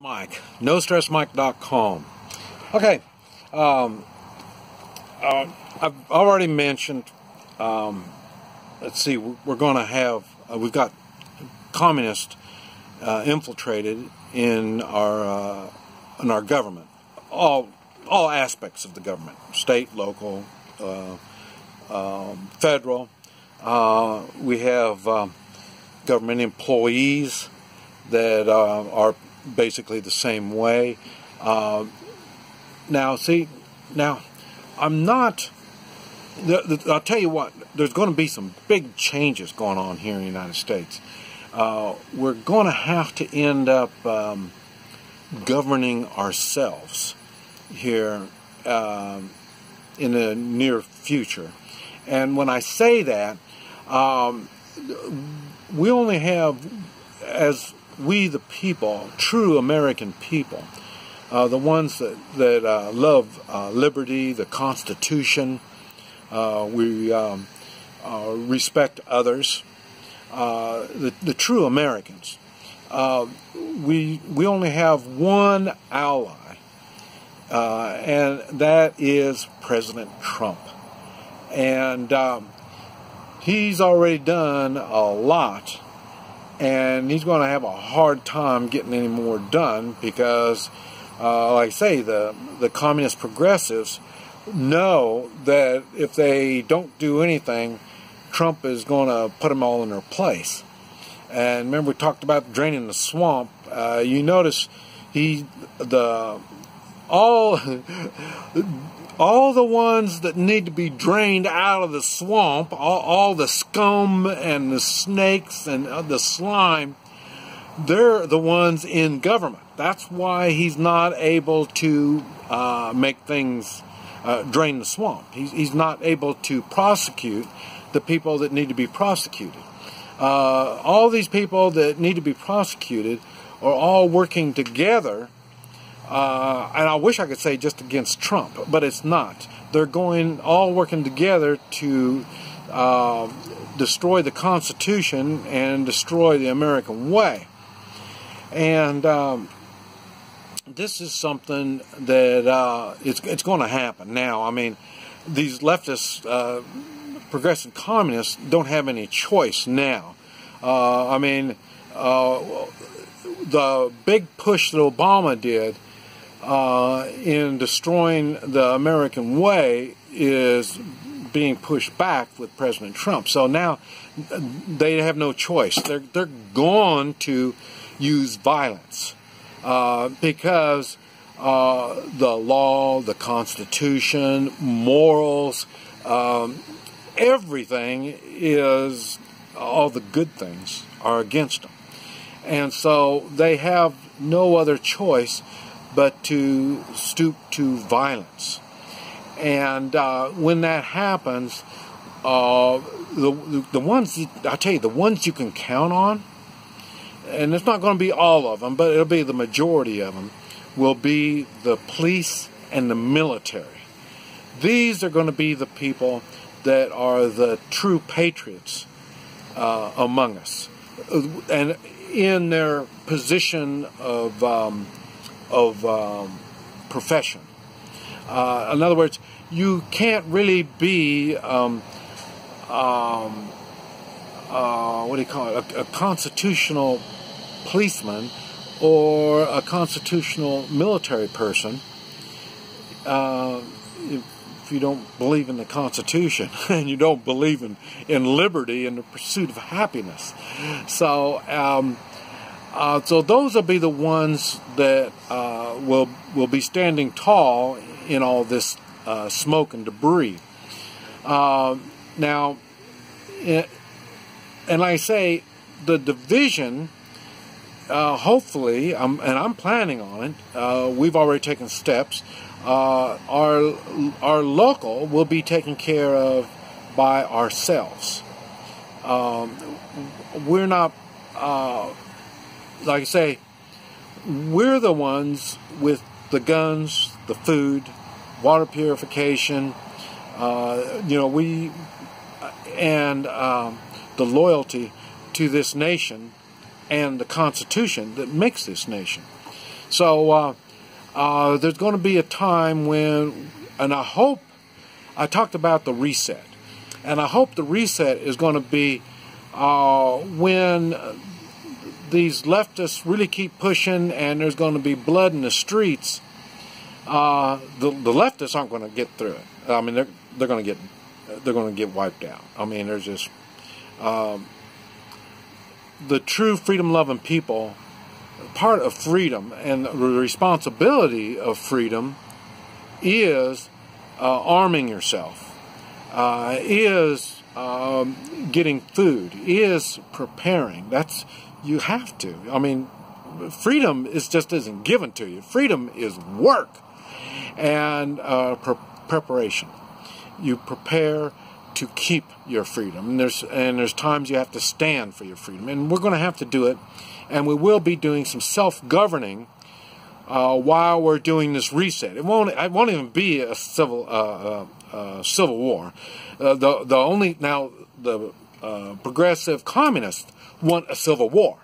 Mike, NoStressMike.com. Okay, I've already mentioned. Let's see, we're going to have we've got communists infiltrated in our government, all aspects of the government, state, local, federal. We have government employees that are basically the same way. Now I'm not. I'll tell you what. There's going to be some big changes going on here in the United States. We're going to have to end up governing ourselves here in the near future. And when I say that, we only have, as we the people, true American people, the ones that love liberty, the Constitution, we respect others, the true Americans. We only have one ally, and that is President Trump. And he's already done a lot. And he's going to have a hard time getting any more done because, like I say, the communist progressives know that if they don't do anything, Trump is going to put them all in their place. And remember, we talked about draining the swamp. You notice all the ones that need to be drained out of the swamp, all the scum and the snakes and the slime, they're the ones in government. That's why he's not able to make things drain the swamp. He's not able to prosecute the people that need to be prosecuted. All these people that need to be prosecuted are all working together. And I wish I could say just against Trump, but it's not. They're all working together to destroy the Constitution and destroy the American way. And this is something that it's going to happen now. I mean, these leftist, progressive communists don't have any choice now. I mean, the big push that Obama did in destroying the American way is being pushed back with President Trump. So now they have no choice. They're going to use violence because the law, the Constitution, morals, everything is, all the good things are against them. And so they have no other choice but to stoop to violence. And when that happens, the ones, I tell you, the ones you can count on, and it's not going to be all of them, but it'll be the majority of them, will be the police and the military. These are going to be the people that are the true patriots among us, and in their position of profession. In other words, you can't really be what do you call it? A constitutional policeman or a constitutional military person if you don't believe in the Constitution and you don't believe in liberty and the pursuit of happiness. So so those will be the ones that will be standing tall in all this smoke and debris. Now, and like I say, the division, hopefully, and I'm planning on it. We've already taken steps. Our local will be taken care of by ourselves. We're not. Like I say, we're the ones with the guns, the food, water purification, and the loyalty to this nation and the Constitution that makes this nation. So there's going to be a time when, and I hope, I talked about the reset, and I hope the reset is going to be when these leftists really keep pushing and there's going to be blood in the streets. The leftists aren't going to get through it. I mean, they're going to get wiped out. I mean, there's just the true freedom-loving people. Part of freedom and the responsibility of freedom is arming yourself, is getting food, is preparing. That's, you have to. I mean, freedom just isn't given to you. Freedom is work and preparation. You prepare to keep your freedom. And there's times you have to stand for your freedom, and we're going to have to do it. And we will be doing some self-governing while we're doing this reset. It won't even be a civil war. The progressive communists want a civil war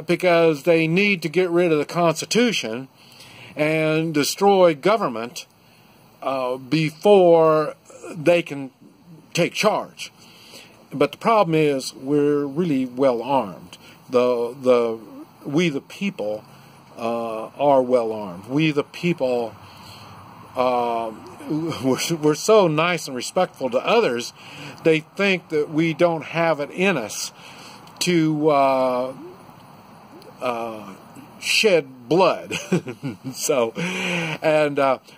because they need to get rid of the Constitution and destroy government before they can take charge. But the problem is we're really well armed. We the people are well armed. We the people we're so nice and respectful to others. They think that we don't have it in us to shed blood. So,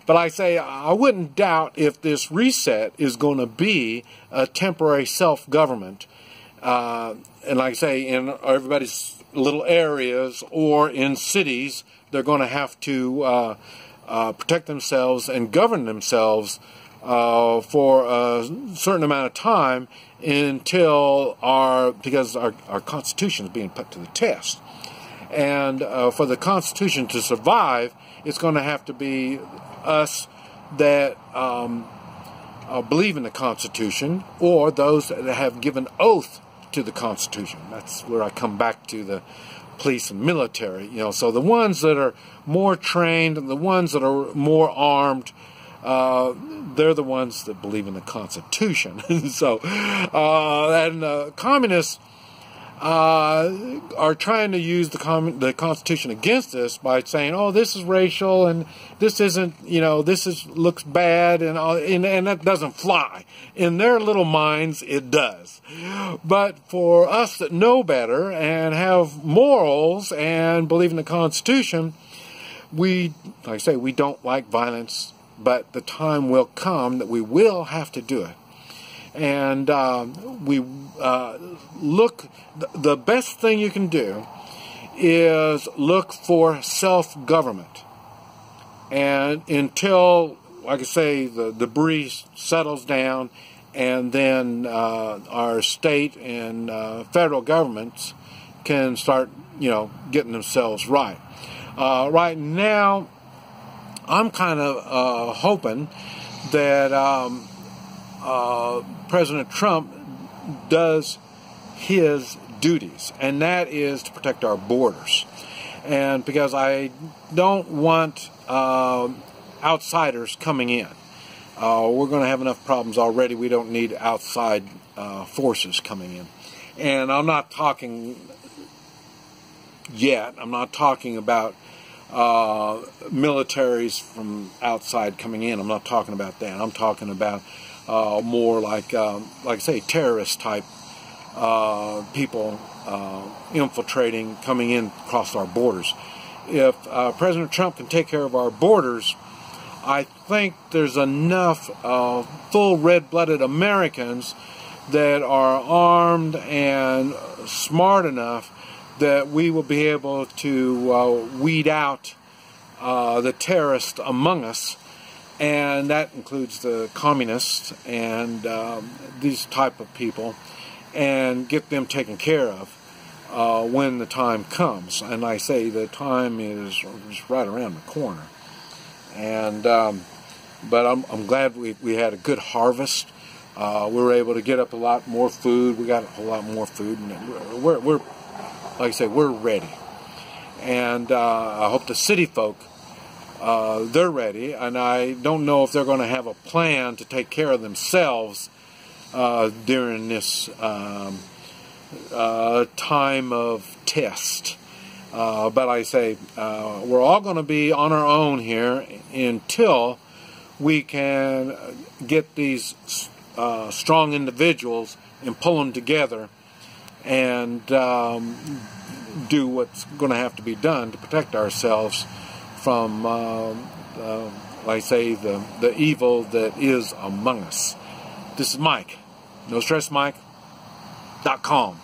but I say I wouldn't doubt if this reset is going to be a temporary self-government. And like I say, in everybody's little areas or in cities, they're going to have to protect themselves and govern themselves for a certain amount of time until because our Constitution is being put to the test. And for the Constitution to survive, it's going to have to be us that believe in the Constitution, or those that have given oath to the Constitution. That's where I come back to the police and military. You know, so the ones that are more trained and the ones that are more armed, they're the ones that believe in the Constitution. So, and communists are trying to use the Constitution against us by saying, "Oh, this is racial, and this isn't, you know, looks bad," and that doesn't fly. In their little minds, it does. But for us that know better and have morals and believe in the Constitution, like I say, we don't like violence, but the time will come that we will have to do it. And we look, the best thing you can do is look for self-government. And until, like I say, the debris settles down, and then our state and federal governments can start, you know, getting themselves right. Right now, I'm kind of hoping that President Trump does his duties, and that is to protect our borders. And because I don't want outsiders coming in. We're going to have enough problems already. We don't need outside forces coming in. And I'm not talking yet. I'm not talking about militaries from outside coming in. I'm not talking about that. I'm talking about more like I say, terrorist type people infiltrating, coming in across our borders. If President Trump can take care of our borders, I think there's enough full red-blooded Americans that are armed and smart enough that we will be able to weed out the terrorists among us. And that includes the communists and these type of people, and get them taken care of when the time comes. And I say the time is right around the corner. And but I'm glad we had a good harvest. We were able to get up a lot more food. We got a whole lot more food, and we're like I say, we're ready. And I hope the city folk, they're ready, and I don't know if they're going to have a plan to take care of themselves during this time of test. But I say, we're all going to be on our own here until we can get these strong individuals and pull them together and do what's going to have to be done to protect ourselves from, like I say, the evil that is among us. This is Mike, NoStressMike.com.